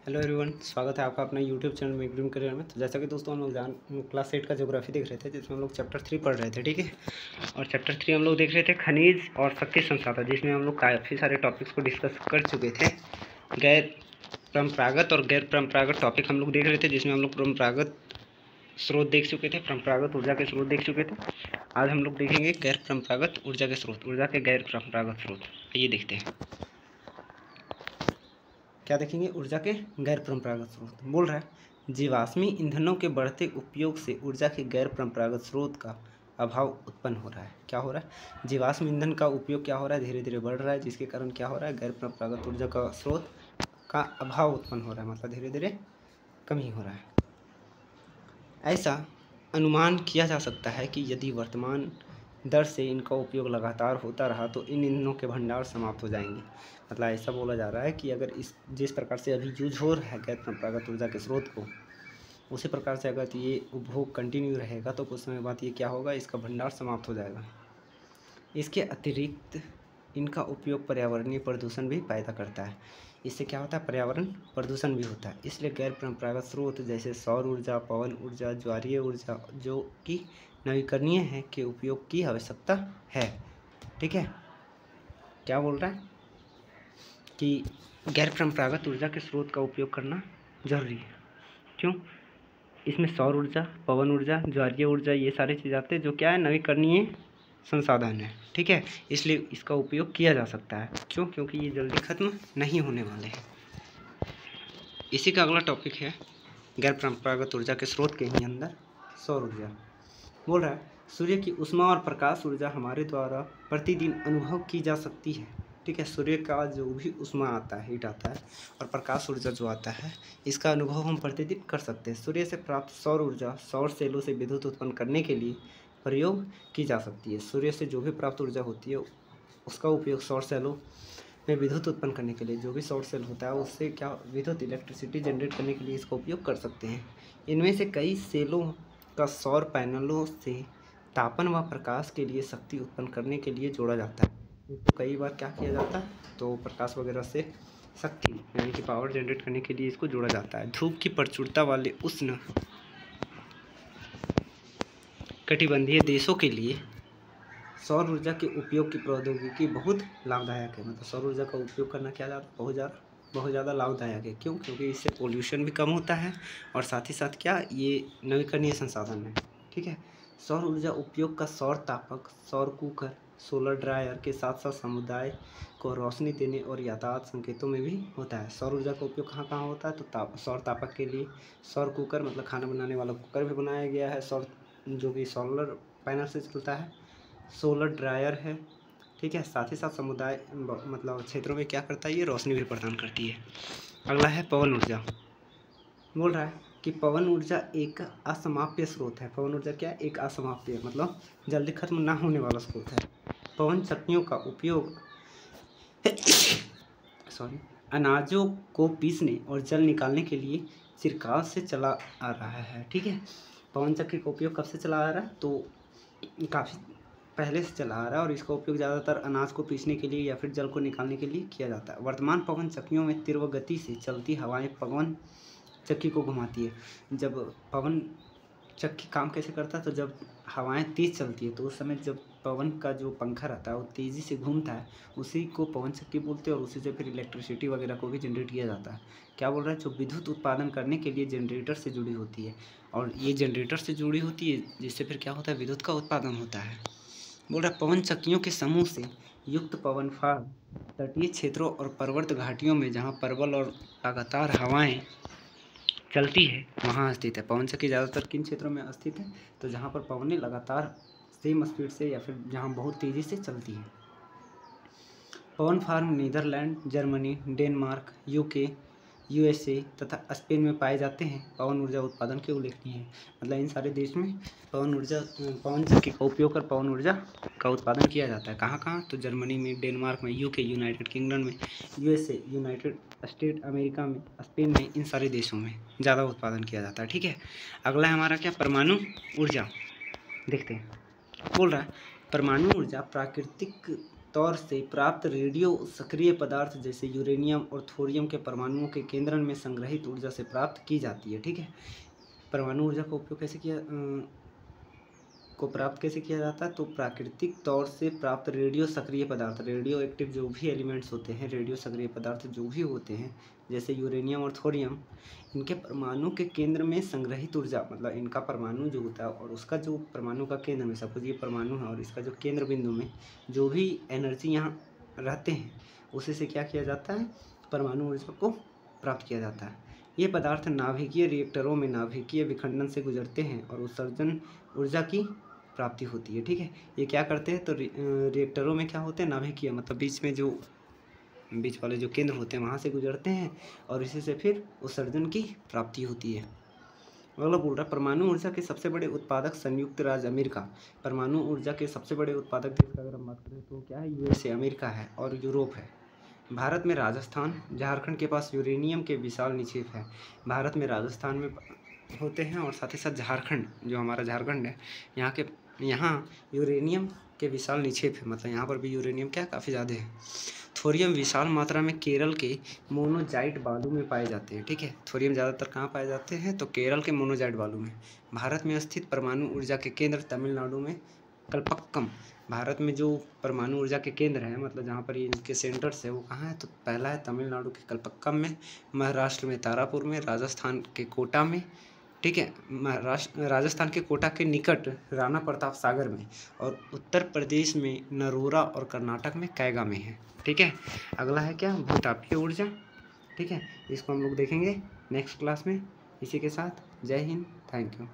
Hello everyone, स्वागत है आपका अपना यूट्यूब चैनल में ग्रीन करियर में। तो जैसा कि दोस्तों हम लोग क्लास 8 का ज्योग्राफी देख रहे थे, जिसमें हम लोग चैप्टर 3 पढ़ रहे थे, ठीक है। और चैप्टर 3 हम लोग देख रहे थे खनिज और शक्ति संसाधन, जिसमें हम लोग काफ़ी सारे टॉपिक्स को डिस्कस कर चुके थे। गैर परम्परागत और गैर परम्परागत टॉपिक हम लोग देख रहे थे, जिसमें हम लोग परम्परागत स्रोत देख चुके थे, परम्परागत ऊर्जा के स्रोत देख चुके थे। आज हम लोग देखेंगे गैर परम्परागत ऊर्जा के स्रोत, ऊर्जा के गैर परम्परागत स्रोत। ये देखते हैं क्या देखेंगे। ऊर्जा के गैर परम्परागत स्रोत बोल रहा है, जीवाश्मी ईंधनों के बढ़ते उपयोग से ऊर्जा के गैर परम्परागत स्रोत का अभाव उत्पन्न हो रहा है। क्या हो रहा है? जीवाश्म ईंधन का उपयोग क्या हो रहा है? धीरे धीरे बढ़ रहा है, जिसके कारण क्या हो रहा है? गैर परम्परागत ऊर्जा का स्रोत का अभाव उत्पन्न हो रहा है, मतलब धीरे धीरे कमी हो रहा है। ऐसा अनुमान किया जा सकता है कि यदि वर्तमान दर से इनका उपयोग लगातार होता रहा तो इन ईंधनों के भंडार समाप्त हो जाएंगे। मतलब ऐसा बोला जा रहा है कि अगर जिस प्रकार से अभी यूज हो रहा है गैर परम्परागत ऊर्जा के स्रोत को, उसी प्रकार से अगर ये उपभोग कंटिन्यू रहेगा तो कुछ समय बाद ये क्या होगा, इसका भंडार समाप्त हो जाएगा। इसके अतिरिक्त इनका उपयोग पर्यावरणीय प्रदूषण भी पैदा करता है। इससे क्या होता है? पर्यावरण प्रदूषण भी होता है। इसलिए गैर परम्परागत स्रोत जैसे सौर ऊर्जा, पवन ऊर्जा, ज्वारीय ऊर्जा जो कि नवीकरणीय है के उपयोग की आवश्यकता है। ठीक है, क्या बोल रहा है कि गैर परम्परागत ऊर्जा के स्रोत का उपयोग करना जरूरी है। क्यों? इसमें सौर ऊर्जा, पवन ऊर्जा, ज्वारीय ऊर्जा, ये सारी चीज़ आते हैं जो क्या है, नवीकरणीय संसाधन है। ठीक है, इसलिए इसका उपयोग किया जा सकता है। क्यों? क्योंकि ये जल्दी खत्म नहीं होने वाले हैं। इसी का अगला टॉपिक है गैर परम्परागत ऊर्जा के स्रोत के ही अंदर सौर ऊर्जा। बोल रहा है, सूर्य की ऊष्मा और प्रकाश ऊर्जा हमारे द्वारा प्रतिदिन अनुभव की जा सकती है। ठीक है, सूर्य का जो भी ऊष्मा आता है, हीट आता है, और प्रकाश ऊर्जा जो आता है, इसका अनुभव हम प्रतिदिन कर सकते हैं। सूर्य से प्राप्त सौर ऊर्जा सौर सेलों से विद्युत उत्पन्न करने के लिए प्रयोग की जा सकती है। सूर्य से जो भी प्राप्त ऊर्जा होती है उसका उपयोग सौर सेलों में विद्युत उत्पन्न करने के लिए, जो भी सौर सेल होता है उससे क्या विद्युत इलेक्ट्रिसिटी जनरेट करने के लिए इसका उपयोग कर सकते हैं। इनमें से कई सेलों का सौर पैनलों से तापन व प्रकाश के लिए शक्ति उत्पन्न करने के लिए जोड़ा जाता है। तो कई बार क्या किया जाता है, तो प्रकाश वगैरह से शक्ति यानी कि पावर जनरेट करने के लिए इसको जोड़ा जाता है। धूप की प्रचुरता वाले उष्ण कटिबंधीय देशों के लिए सौर ऊर्जा के उपयोग की प्रौद्योगिकी बहुत लाभदायक है। मतलब सौर ऊर्जा का उपयोग करना क्या बहुत ज़्यादा लाभदायक है। क्यों? क्योंकि इससे पोल्यूशन भी कम होता है और साथ ही साथ क्या, ये नवीकरणीय संसाधन है। ठीक है, सौर ऊर्जा उपयोग का सौर तापक, सौर कुकर, सोलर ड्रायर के साथ साथ समुदाय को रोशनी देने और यातायात संकेतों में भी होता है। सौर ऊर्जा का उपयोग कहाँ कहाँ होता है? तो सौर तापक के लिए सौर कुकर, मतलब खाना बनाने वाला कुकर भी बनाया गया है, सौर जो कि सोलर पैनल से चलता है, सोलर ड्रायर है। ठीक है, साथ ही साथ समुदाय मतलब क्षेत्रों में क्या करता है, ये रोशनी भी प्रदान करती है। अगला है पवन ऊर्जा। बोल रहा है कि पवन ऊर्जा एक असमाप्य स्रोत है। पवन ऊर्जा क्या है? एक असमाप्य, मतलब जल्दी खत्म ना होने वाला स्रोत है। पवन चक्कियों का उपयोग अनाजों को पीसने और जल निकालने के लिए चिरकाल से चला आ रहा है। ठीक है, पवन चक्की का उपयोग कब से चला आ रहा है? तो काफ़ी पहले से चला आ रहा है, और इसका उपयोग ज़्यादातर अनाज को पीसने के लिए या फिर जल को निकालने के लिए किया जाता है। वर्तमान पवन चक्कियों में तीव्र गति से चलती हवाएं पवन चक्की को घुमाती है। जब पवन चक्की काम कैसे करता है, तो जब हवाएं तेज़ चलती है तो उस समय जब पवन का जो पंखा रहता है वो तेज़ी से घूमता है, उसी को पवन चक्की बोलते हैं, और उसी से फिर इलेक्ट्रिसिटी वगैरह को भी जनरेट किया जाता है। क्या बोल रहा है? जो विद्युत उत्पादन करने के लिए जनरेटर से जुड़ी होती है, और ये जनरेटर से जुड़ी होती है, जिससे फिर क्या होता है, विद्युत का उत्पादन होता है। बोल रहा है, पवन चक्कियों के समूह से युक्त पवन फार्म तटीय क्षेत्रों और पर्वत घाटियों में, जहाँ प्रबल और लगातार हवाएं चलती है, वहाँ स्थित है। पवन चक्की ज़्यादातर किन क्षेत्रों में स्थित है? तो जहाँ पर पवनें लगातार सेम स्पीड से या फिर जहाँ बहुत तेज़ी से चलती है। पवन farm Netherlands, Germany, Denmark, UK, USA तथा स्पेन में पाए जाते हैं। पवन ऊर्जा उत्पादन के उल्लेखनीय है। मतलब इन सारे देश में पवन चक्की का उपयोग कर पवन ऊर्जा का उत्पादन किया जाता है। कहाँ कहाँ? तो जर्मनी में, डेनमार्क में, यूके यूनाइटेड किंगडम में, यूएसए यूनाइटेड स्टेट अमेरिका में, स्पेन में, इन सारे देशों में ज़्यादा उत्पादन किया जाता है। ठीक है, अगला है हमारा क्या, परमाणु ऊर्जा। देखते हैं। बोल रहा है, परमाणु ऊर्जा प्राकृतिक तौर से प्राप्त रेडियो सक्रिय पदार्थ जैसे यूरेनियम और थोरियम के परमाणुओं के केंद्रन में संग्रहित ऊर्जा से प्राप्त की जाती है। ठीक है, परमाणु ऊर्जा का उपयोग प्राप्त कैसे किया जाता है? तो प्राकृतिक तौर से प्राप्त रेडियो सक्रिय पदार्थ, रेडियो एक्टिव जो भी एलिमेंट्स होते हैं, रेडियो सक्रिय पदार्थ जो भी होते हैं जैसे यूरेनियम और थोरियम, इनके परमाणु के केंद्र में संग्रहित ऊर्जा, मतलब इनका परमाणु जो होता है और उसका जो परमाणु का केंद्र में, सपोज ये परमाणु है और इसका जो केंद्र बिंदु में जो भी एनर्जी यहाँ रहते हैं उसी से क्या किया जाता है? परमाणु ऊर्जा को प्राप्त किया जाता है। ये पदार्थ नाभिकीय रिएक्टरों में नाभिकीय विखंडन से गुजरते हैं और उत्सर्जन ऊर्जा की प्राप्ति होती है। ठीक है, ये क्या करते हैं? तो रिएक्टरों में क्या होते हैं? नाभिकीय, मतलब बीच वाले जो केंद्र होते हैं वहाँ से गुजरते हैं और इसी से फिर उत्सर्जन की प्राप्ति होती है। अगला बोल रहा है परमाणु ऊर्जा के सबसे बड़े उत्पादक संयुक्त राज्य अमेरिका। परमाणु ऊर्जा के सबसे बड़े उत्पादक देश का अगर हम बात करें तो क्या है? USA, अमेरिका है और यूरोप है। भारत में राजस्थान, झारखंड के पास यूरेनियम के विशाल निक्षेप है। भारत में राजस्थान में होते हैं और साथ ही साथ झारखंड, जो हमारा झारखंड है, यहाँ यूरेनियम के विशाल निक्षेप है, मतलब यहाँ पर भी यूरेनियम क्या काफ़ी ज़्यादा है। थोरियम विशाल मात्रा में केरल के मोनोजाइट बालू में पाए जाते हैं। ठीक है, थोरियम ज़्यादातर कहाँ पाए जाते हैं? तो केरल के मोनोजाइट बालू में। भारत में स्थित परमाणु ऊर्जा के केंद्र तमिलनाडु में कल्पक्कम। भारत में जो परमाणु ऊर्जा के केंद्र हैं, मतलब जहाँ पर ये इनके सेंटर्स है, वो कहाँ है? तो पहला है तमिलनाडु के कल्पक्कम में, महाराष्ट्र में तारापुर में, राजस्थान के कोटा में, ठीक है, राजस्थान के कोटा के निकट राणा प्रताप सागर में, और उत्तर प्रदेश में नरोरा और कर्नाटक में कैगा में है। ठीक है, अगला है क्या? भूतापीय ऊर्जा। ठीक है, इसको हम लोग देखेंगे नेक्स्ट क्लास में। इसी के साथ जय हिंद, थैंक यू।